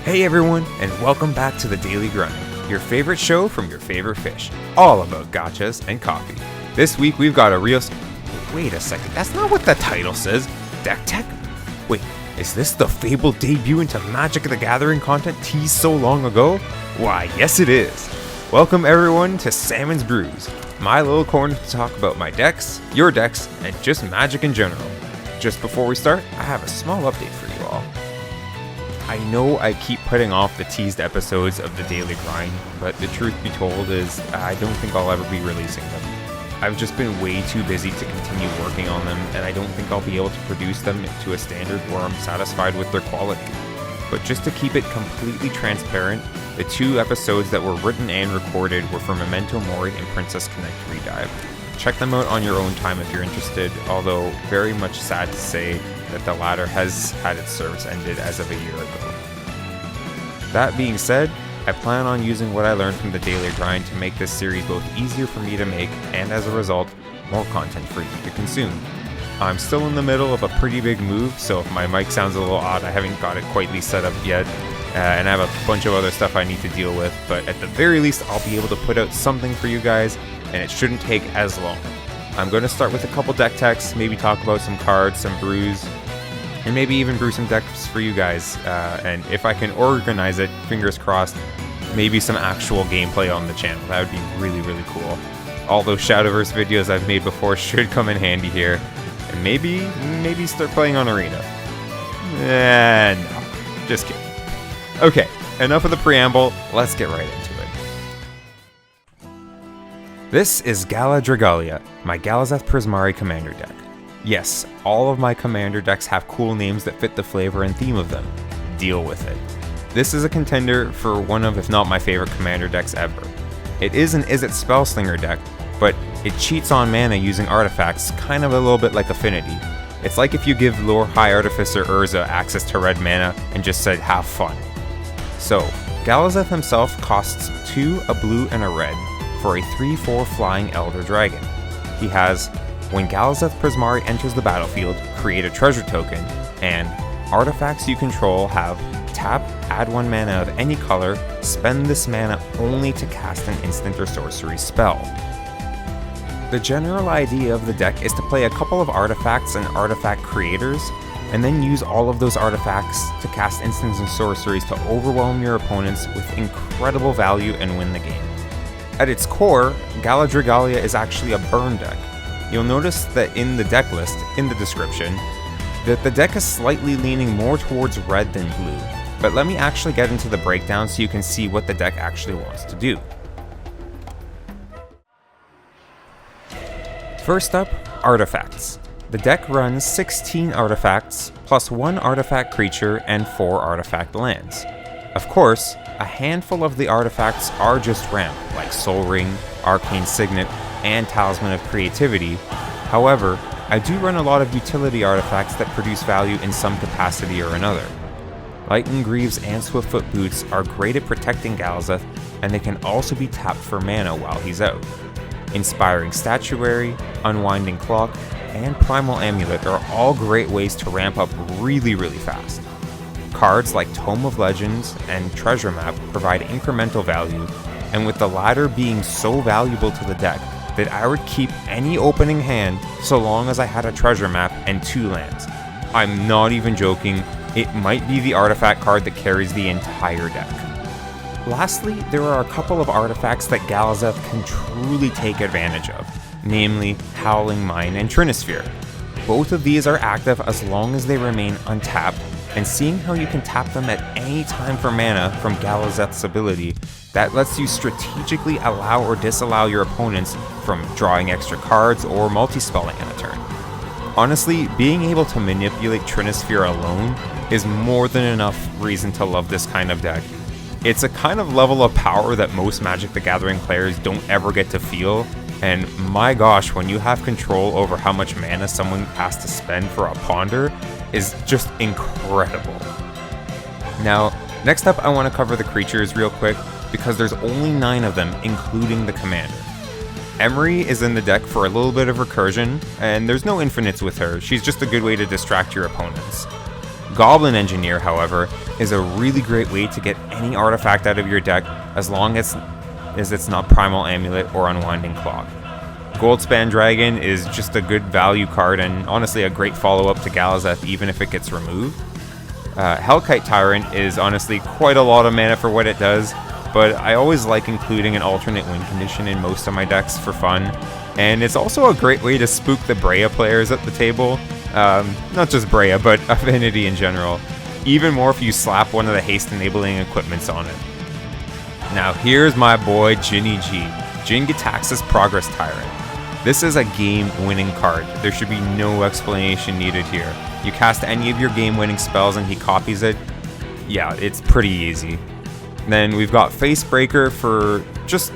Hey everyone, and welcome back to the Daily Grind, your favorite show from your favorite fish, all about gachas and coffee. This week we've got a real... Wait a second, that's not what the title says. Deck Tech? Wait, is this the fabled debut into Magic the Gathering content teased so long ago? Why, yes it is. Welcome everyone to Salmon's Brews, my little corner to talk about my decks, your decks, and just Magic in general. Just before we start, I have a small update for you all. I know I keep putting off the teased episodes of the Daily Grind, but the truth be told is I don't think I'll ever be releasing them. I've just been way too busy to continue working on them, and I don't think I'll be able to produce them to a standard where I'm satisfied with their quality. But just to keep it completely transparent, the 2 episodes that were written and recorded were for Memento Mori and Princess Connect Redive. Check them out on your own time if you're interested, although very much sad to say that the latter has had its service ended as of a year ago. That being said, I plan on using what I learned from the Daily Grind to make this series both easier for me to make and, as a result, more content for you to consume. I'm still in the middle of a pretty big move, so if my mic sounds a little odd, I haven't got it quite set up yet, and I have a bunch of other stuff I need to deal with, but at the very least I'll be able to put out something for you guys, and it shouldn't take as long. I'm going to start with a couple deck techs, maybe talk about some cards, some brews, and maybe even brew some decks for you guys, and if I can organize it, fingers crossed, maybe some actual gameplay on the channel. That would be really, really cool. All those Shadowverse videos I've made before should come in handy here, and maybe start playing on Arena. No, just kidding. Okay, enough of the preamble, let's get right into it. This is Gala Dragalia, my Galazeth Prismari commander deck. Yes, all of my commander decks have cool names that fit the flavor and theme of them. Deal with it. This is a contender for one of, if not my favorite commander decks ever. It is an Izzet Spellslinger deck, but it cheats on mana using artifacts, kind of a little bit like Affinity. It's like if you give Lore High Artificer Urza access to red mana and just said have fun. So, Galazeth himself costs 2, a blue, and a red for a 3/4 flying Elder Dragon. He has, when Galazeth Prismari enters the battlefield, create a treasure token, and artifacts you control have tap, add 1 mana of any color, spend this mana only to cast an instant or sorcery spell. The general idea of the deck is to play a couple of artifacts and artifact creators, and then use all of those artifacts to cast instants and sorceries to overwhelm your opponents with incredible value and win the game. At its core, Gala Dragalia is actually a burn deck. You'll notice that in the deck list, in the description, that the deck is slightly leaning more towards red than blue, but let me actually get into the breakdown so you can see what the deck actually wants to do. First up, artifacts. The deck runs 16 artifacts, plus 1 artifact creature and 4 artifact lands. Of course, a handful of the artifacts are just ramp, like Soul Ring, Arcane Signet, and Talisman of Creativity. However, I do run a lot of utility artifacts that produce value in some capacity or another. Lightning Greaves and Swiftfoot Boots are great at protecting Galazeth, and they can also be tapped for mana while he's out. Inspiring Statuary, Unwinding Clock, and Primal Amulet are all great ways to ramp up really, really fast. Cards like Tome of Legends and Treasure Map provide incremental value, and with the latter being so valuable to the deck that I would keep any opening hand so long as I had a Treasure Map and 2 lands. I'm not even joking, it might be the artifact card that carries the entire deck. Lastly, there are a couple of artifacts that Galazeth can truly take advantage of, namely Howling Mine and Trinisphere. Both of these are active as long as they remain untapped, and seeing how you can tap them at any time for mana from Galazeth's ability, that lets you strategically allow or disallow your opponents from drawing extra cards or multi-spelling in a turn. Honestly, being able to manipulate Trinisphere alone is more than enough reason to love this kind of deck. It's a kind of level of power that most Magic the Gathering players don't ever get to feel, and my gosh, when you have control over how much mana someone has to spend for a Ponder, is just incredible. Now, next up I want to cover the creatures real quick, because there's only 9 of them, including the commander. Emery is in the deck for a little bit of recursion, and there's no infinites with her, she's just a good way to distract your opponents. Goblin Engineer, however, is a really great way to get any artifact out of your deck as long as it's not Primal Amulet or Unwinding Clock. Goldspan Dragon is just a good value card and honestly a great follow-up to Galazeth even if it gets removed. Hellkite Tyrant is honestly quite a lot of mana for what it does, but I always like including an alternate win condition in most of my decks for fun, and it's also a great way to spook the Breya players at the table. Not just Breya, but Affinity in general. Even more if you slap one of the haste enabling equipments on it. Now here's my boy Ginny G, Jin-Gitaxias Progress Tyrant. This is a game-winning card. There should be no explanation needed here. You cast any of your game-winning spells and he copies it. Yeah, it's pretty easy. Then we've got Facebreaker for just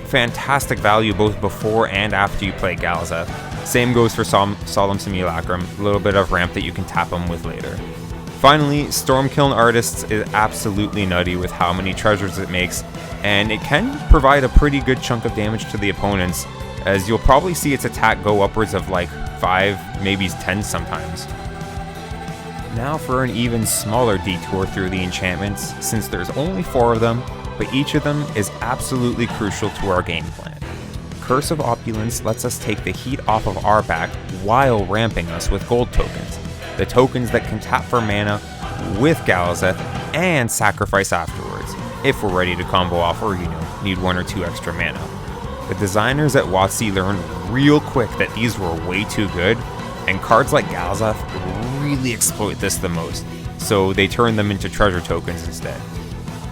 fantastic value both before and after you play Galazeth. Same goes for Solemn Simulacrum, a little bit of ramp that you can tap them with later. Finally, Stormkiln Artists is absolutely nutty with how many treasures it makes, and it can provide a pretty good chunk of damage to the opponents, as you'll probably see its attack go upwards of like 5, maybe 10 sometimes. Now for an even smaller detour through the enchantments, since there's only 4 of them, but each of them is absolutely crucial to our game plan. Curse of Opulence lets us take the heat off of our back while ramping us with gold tokens. The tokens that can tap for mana with Galazeth and sacrifice afterwards, if we're ready to combo off or, need 1 or 2 extra mana. The designers at WotC learned real quick that these were way too good, and cards like Galazeth really exploit this the most, so they turn them into treasure tokens instead.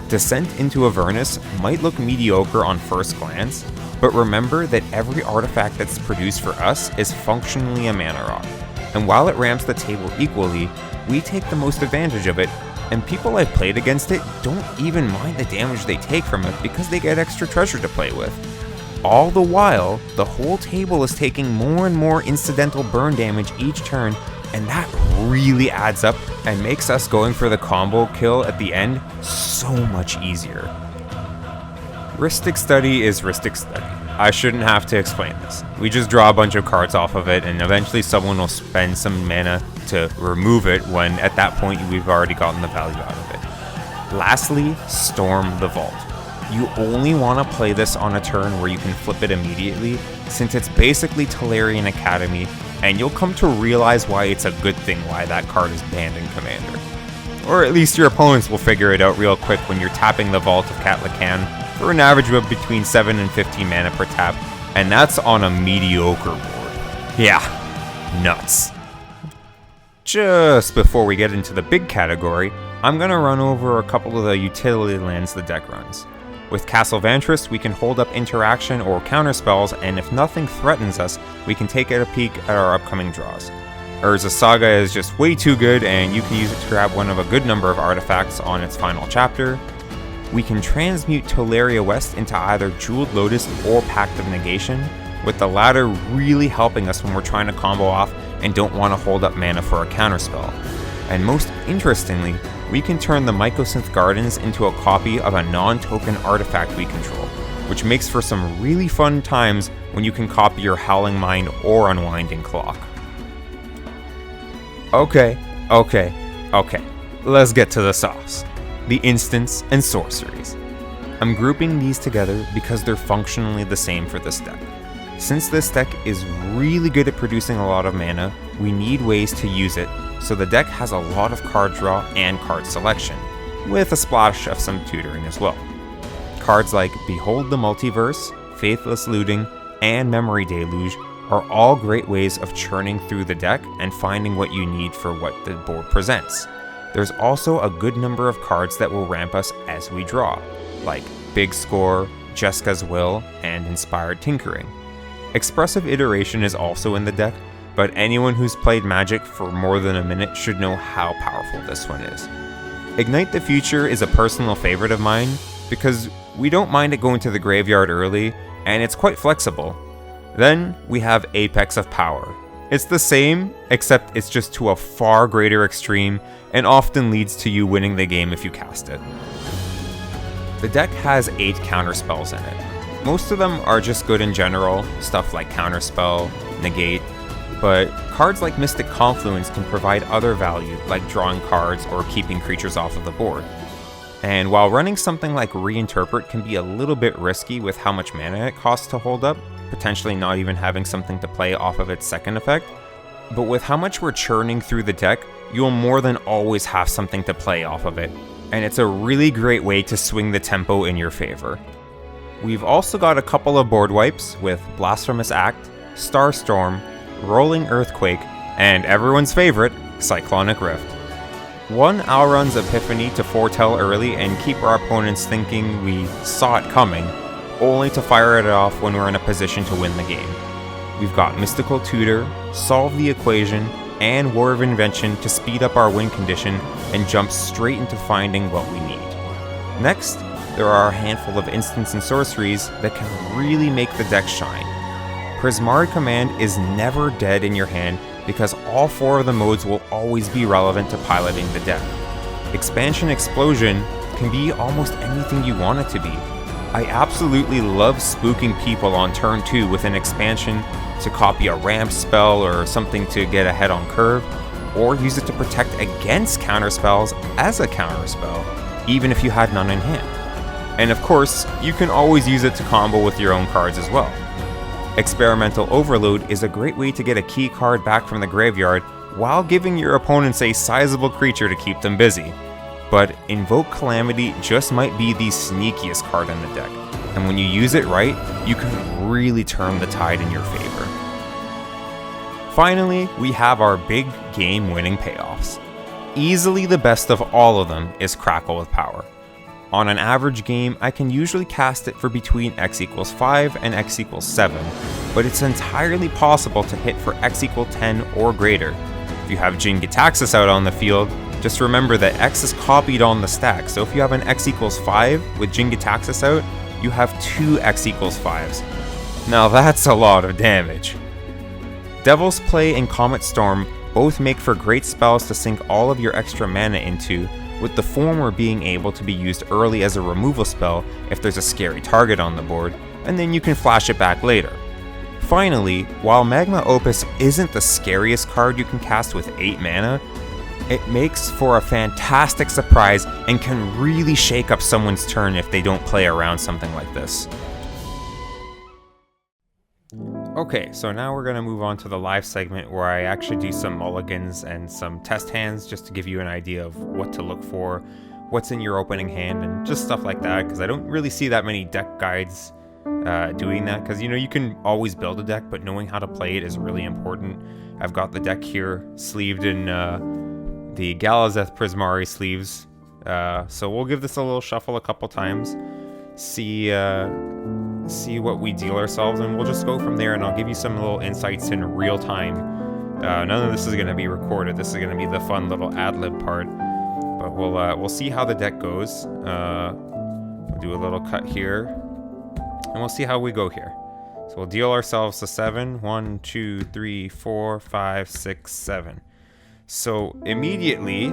Descent into Avernus might look mediocre on first glance, but remember that every artifact that's produced for us is functionally a mana rock, and while it ramps the table equally, we take the most advantage of it, and people I've played against it don't even mind the damage they take from it because they get extra treasure to play with. All the while, the whole table is taking more and more incidental burn damage each turn, and that really adds up and makes us going for the combo kill at the end so much easier. Rhystic Study is Rhystic Study. I shouldn't have to explain this. We just draw a bunch of cards off of it, and eventually someone will spend some mana to remove it when at that point we've already gotten the value out of it. Lastly, Storm the Vault. You only want to play this on a turn where you can flip it immediately, since it's basically Tolarian Academy, and you'll come to realize why it's a good thing why that card is banned in Commander. Or at least your opponents will figure it out real quick when you're tapping the Vault of Catlacan for an average of between 7 and 15 mana per tap, and that's on a mediocre board. Yeah, nuts. Just before we get into the big category, I'm going to run over a couple of the utility lands the deck runs. With Castle Vantress, we can hold up interaction or counter spells, and if nothing threatens us, we can take a peek at our upcoming draws. Urza Saga is just way too good, and you can use it to grab one of a good number of artifacts on its final chapter. We can transmute Tolaria West into either Jeweled Lotus or Pact of Negation, with the latter really helping us when we're trying to combo off and don't want to hold up mana for a counterspell. And most interestingly, we can turn the Mycosynth Gardens into a copy of a non-token artifact we control, which makes for some really fun times when you can copy your Howling Mine or Unwinding Clock. Okay, let's get to the sauce. The instants and sorceries. I'm grouping these together because they're functionally the same for this deck. Since this deck is really good at producing a lot of mana, we need ways to use it, so the deck has a lot of card draw and card selection, with a splash of some tutoring as well. Cards like Behold the Multiverse, Faithless Looting, and Memory Deluge are all great ways of churning through the deck and finding what you need for what the board presents. There's also a good number of cards that will ramp us as we draw, like Big Score, Jeska's Will, and Inspired Tinkering. Expressive Iteration is also in the deck, but anyone who's played Magic for more than a minute should know how powerful this one is. Ignite the Future is a personal favorite of mine, because we don't mind it going to the graveyard early, and it's quite flexible. Then we have Apex of Power. It's the same, except it's just to a far greater extreme, and often leads to you winning the game if you cast it. The deck has 8 counterspells in it. Most of them are just good in general, stuff like Counterspell, Negate, but cards like Mystic Confluence can provide other value, like drawing cards or keeping creatures off of the board. And while running something like Reinterpret can be a little bit risky with how much mana it costs to hold up, potentially not even having something to play off of its second effect, but with how much we're churning through the deck, you'll more than always have something to play off of it, and it's a really great way to swing the tempo in your favor. We've also got a couple of board wipes with Blasphemous Act, Starstorm, Rolling Earthquake, and everyone's favorite, Cyclonic Rift. One Alrund's Epiphany to foretell early and keep our opponents thinking we saw it coming, only to fire it off when we're in a position to win the game. We've got Mystical Tutor, Solve the Equation, and War of Invention to speed up our win condition and jump straight into finding what we need. Next, there are a handful of instants and sorceries that can really make the deck shine. Prismari Command is never dead in your hand because all 4 of the modes will always be relevant to piloting the deck. Expansion Explosion can be almost anything you want it to be. I absolutely love spooking people on turn 2 with an expansion to copy a ramp spell or something to get ahead on curve, or use it to protect against counterspells as a counterspell, even if you had none in hand. And of course, you can always use it to combo with your own cards as well. Experimental Overload is a great way to get a key card back from the graveyard while giving your opponents a sizable creature to keep them busy. But Invoke Calamity just might be the sneakiest card in the deck, and when you use it right, you can really turn the tide in your favor. Finally, we have our big game-winning payoffs. Easily the best of all of them is Crackle with Power. On an average game, I can usually cast it for between x equals 5 and x equals 7, but it's entirely possible to hit for x equal 10 or greater. If you have Jin Gitaxias out on the field, just remember that x is copied on the stack, so if you have an x equals 5 with Jin Gitaxias out, you have 2 x equals 5s. Now that's a lot of damage. Devil's Play and Comet Storm both make for great spells to sink all of your extra mana into, with the former being able to be used early as a removal spell if there's a scary target on the board, and then you can flash it back later. Finally, while Magma Opus isn't the scariest card you can cast with 8 mana, it makes for a fantastic surprise and can really shake up someone's turn if they don't play around something like this. Okay, so now we're going to move on to the live segment where I actually do some mulligans and some test hands just to give you an idea of what to look for, what's in your opening hand, and just stuff like that, because I don't really see that many deck guides doing that, because you can always build a deck, but knowing how to play it is really important. I've got the deck here sleeved in the Galazeth Prismari sleeves, so we'll give this a little shuffle a couple times, see what we deal ourselves, and we'll just go from there, and I'll give you some little insights in real time. None of this is going to be recorded. This is going to be the fun little ad-lib part, but we'll see how the deck goes. We'll do a little cut here, and we'll see how we go here. So we'll deal ourselves a 7. 1, 2, 3, 4, 5, 6, 7. So immediately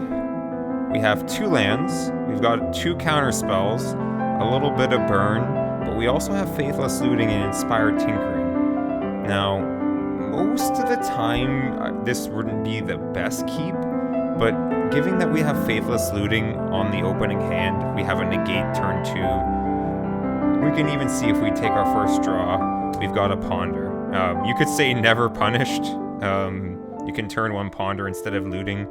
we have 2 lands, we've got 2 counter spells, a little bit of burn, but we also have Faithless Looting and Inspired Tinkering. Now, most of the time, this wouldn't be the best keep, but given that we have Faithless Looting on the opening hand, we have a negate turn 2, we can even see if we take our first draw, we've got a Ponder. You could say never punished. You can turn 1 Ponder instead of looting.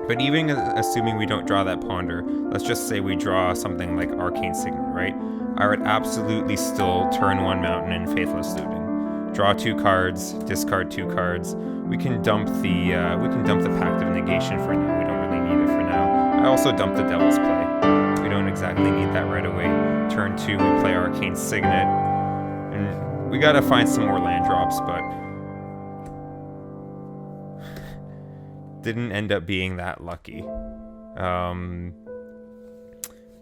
But even assuming we don't draw that Ponder, let's just say we draw something like Arcane Signet, right? I would absolutely still turn 1 Mountain and Faithless Looting. Draw 2 cards, discard 2 cards. We can dump the Pact of Negation for now. We don't really need it for now. I also dumped the Devil's Play. We don't exactly need that right away. Turn 2, we play Arcane Signet. And we gotta find some more land drops, but didn't end up being that lucky.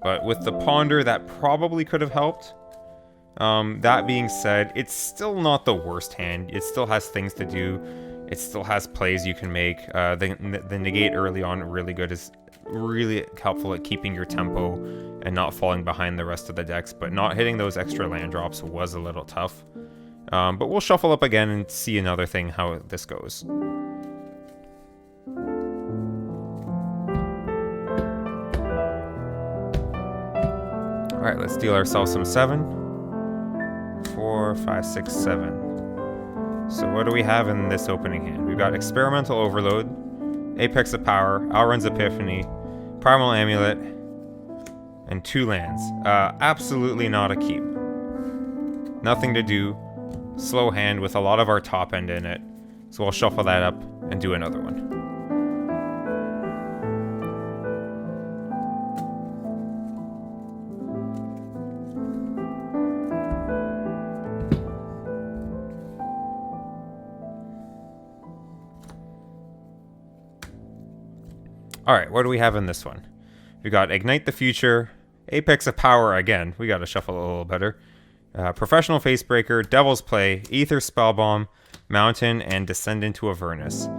But with the Ponder, that probably could have helped. That being said, it's still not the worst hand. It still has things to do. It still has plays you can make. The negate early on really good, is really helpful at keeping your tempo and not falling behind the rest of the decks, but not hitting those extra land drops was a little tough. But we'll shuffle up again and see another thing how this goes. Alright, let's deal ourselves some 7. 4, 5, 6, 7. So what do we have in this opening hand? We've got Experimental Overload, Apex of Power, Alrund's Epiphany, Primal Amulet, and 2 lands. Absolutely not a keep. Nothing to do. Slow hand with a lot of our top end in it. So we'll shuffle that up and do another one. Alright, what do we have in this one? We got Ignite the Future, Apex of Power again. We gotta shuffle a little better. Professional Facebreaker, Devil's Play, Aether Spellbomb, Mountain, and Descend into Avernus.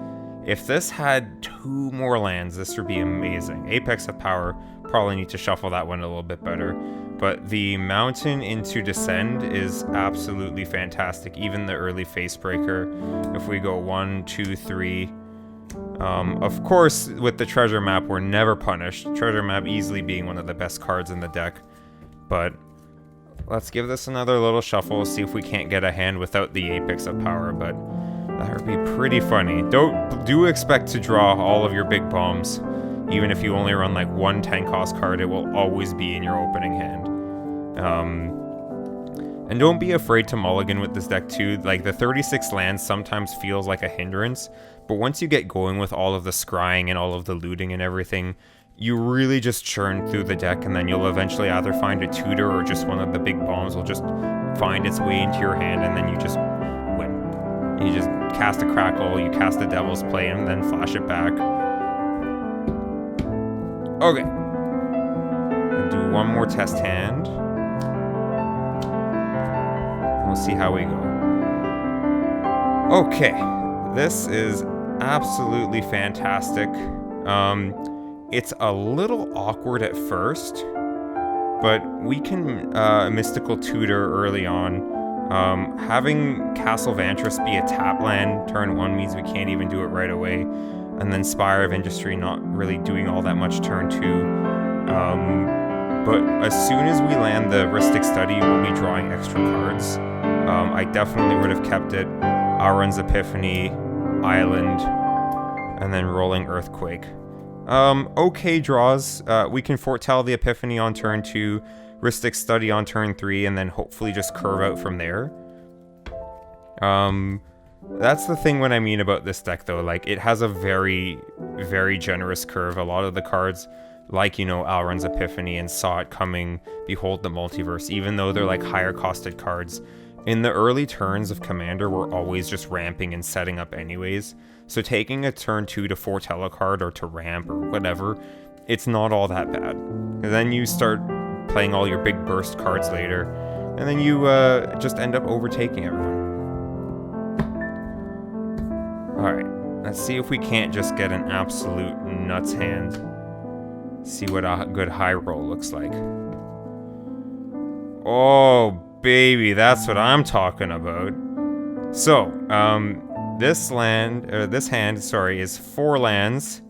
If this had 2 more lands, this would be amazing. Apex of Power, probably need to shuffle that one a little bit better. But the Mountain into Descend is absolutely fantastic. Even the early Facebreaker. If we go 1, 2, 3... of course, with the Treasure Map, we're never punished. Treasure Map easily being one of the best cards in the deck. But let's give this another little shuffle, see if we can't get a hand without the Apex of Power, but that would be pretty funny. Do expect to draw all of your big bombs. Even if you only run like 1 10-cost card, it will always be in your opening hand. And don't be afraid to mulligan with this deck too. Like, the 36 lands sometimes feels like a hindrance, but once you get going with all of the scrying and all of the looting and everything, you really just churn through the deck, and then you'll eventually either find a tutor or just one of the big bombs will just find its way into your hand, and then you just win. You just cast a Crackle, you cast the Devil's Play, and then flash it back. Okay. And do one more test hand. We'll see how we go. Okay, this is absolutely fantastic. It's a little awkward at first, but we can Mystical Tutor early on. Having Castle Vantress be a tap land turn 1 means we can't even do it right away, and then Spire of Industry not really doing all that much turn 2. But as soon as we land the Rhystic Study, we'll be drawing extra cards. I definitely would have kept it. Alrund's Epiphany, Island, and then Rolling Earthquake. Okay draws. We can foretell the Epiphany on turn 2, Rhystic Study on turn 3, and then hopefully just curve out from there. That's the thing when I mean about this deck though, like, it has a very, very generous curve. A lot of the cards, like, you know, Alrund's Epiphany and Saw It Coming, Behold the Multiverse, even though they're like higher costed cards, in the early turns of Commander, we're always just ramping and setting up anyways. So taking a turn 2 to foretell a card or to ramp or whatever, it's not all that bad. And then you start playing all your big burst cards later, and then you just end up overtaking everyone. Alright, let's see if we can't just get an absolute nuts hand. See what a good high roll looks like. Oh, baby, that's what I'm talking about. So, this hand, is 4 lands,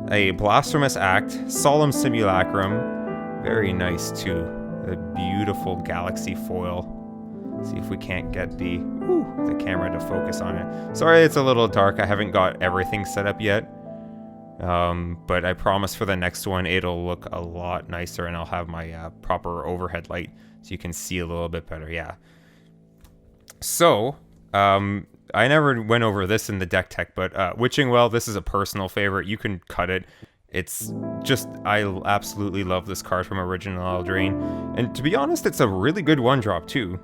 a Blasphemous Act, Solemn Simulacrum, very nice too, a beautiful Galaxy foil. See if we can't get the camera to focus on it. Sorry, it's a little dark. I haven't got everything set up yet. But I promise for the next one, it'll look a lot nicer, and I'll have my proper overhead light so you can see a little bit better. Yeah. So, I never went over this in the deck tech, but Witching Well, this is a personal favorite. You can cut it. It's just, I absolutely love this card from Original Eldraine. And to be honest, it's a really good 1-drop too.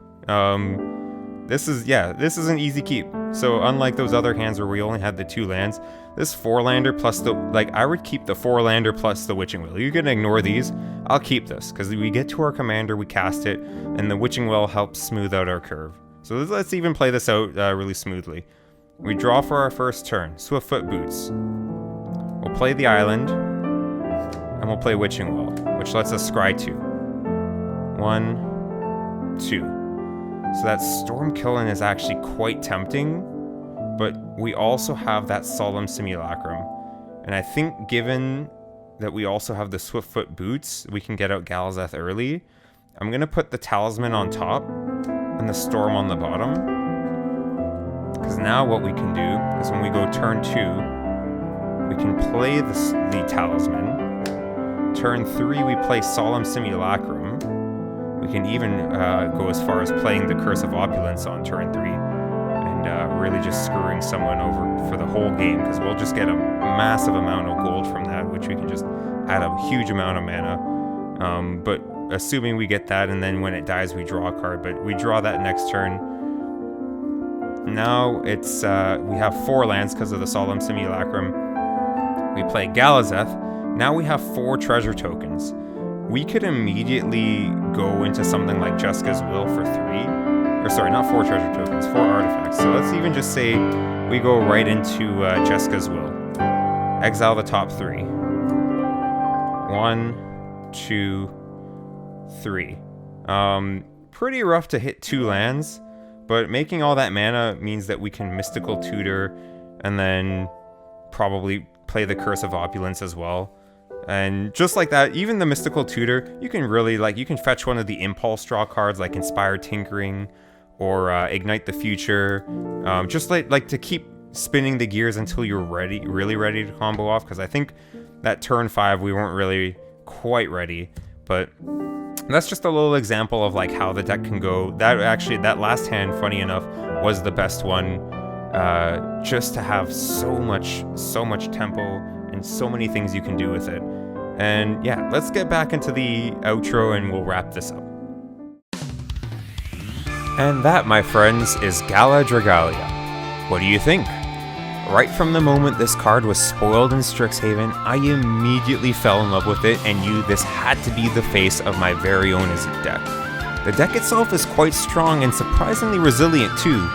This is an easy keep. So unlike those other hands where we only had the 2 lands, this 4-lander plus the, like, I would keep the 4-lander plus the Witching Well. You can ignore these. I'll keep this, because we get to our commander, we cast it, and the Witching Well helps smooth out our curve. So let's even play this out really smoothly. We draw for our first turn, Swiftfoot Boots. We'll play the island, and we'll play Witching Well, which lets us scry 2. 1, 2. So that Stormkiln is actually quite tempting, but we also have that Solemn Simulacrum. And I think given that we also have the Swiftfoot Boots, we can get out Galazeth early. I'm going to put the Talisman on top and the Storm on the bottom. Because now what we can do is when we go turn 2, we can play the Talisman. Turn 3, we play Solemn Simulacrum. We can even go as far as playing the Curse of Opulence on turn 3 and really just screwing someone over for the whole game, because we'll just get a massive amount of gold from that, which we can just add a huge amount of mana. But assuming we get that, and then when it dies we draw a card, but we draw that next turn. Now it's we have 4 lands because of the Solemn Simulacrum. We play Galazeth. Now we have 4 treasure tokens. We could immediately go into something like Jeska's Will for 3. Or sorry, not 4 treasure tokens, 4 artifacts. So let's even just say we go right into Jeska's Will. Exile the top 3. 1, 2, 3. Pretty rough to hit 2 lands, but making all that mana means that we can Mystical Tutor and then probably play the Curse of Opulence as well. And just like that, even the Mystical Tutor, you can really, you can fetch one of the Impulse draw cards like Inspired Tinkering or Ignite the Future, just like to keep spinning the gears until you're really ready to combo off, because I think that turn 5 we weren't really quite ready, but that's just a little example of how the deck can go. That last hand, funny enough, was the best one, just to have so much tempo and so many things you can do with it. And yeah, let's get back into the outro and we'll wrap this up. And that, my friends, is Gala Dragalia. What do you think? Right from the moment this card was spoiled in Strixhaven, I immediately fell in love with it and knew this had to be the face of my very own Izzet deck. The deck itself is quite strong and surprisingly resilient too,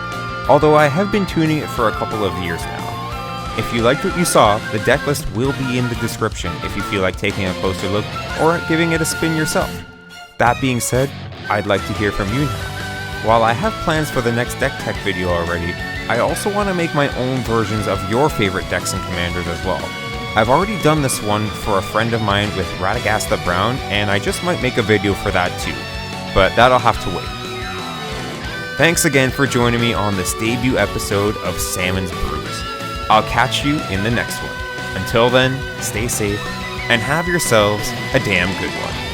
although I have been tuning it for a couple of years now. If you liked what you saw, the deck list will be in the description if you feel like taking a closer look or giving it a spin yourself. That being said, I'd like to hear from you now. While I have plans for the next deck tech video already, I also want to make my own versions of your favorite decks and commanders as well. I've already done this one for a friend of mine with Radagast the Brown, and I just might make a video for that too, but that'll have to wait. Thanks again for joining me on this debut episode of Salmon's Brews. I'll catch you in the next one. Until then, stay safe and have yourselves a damn good one.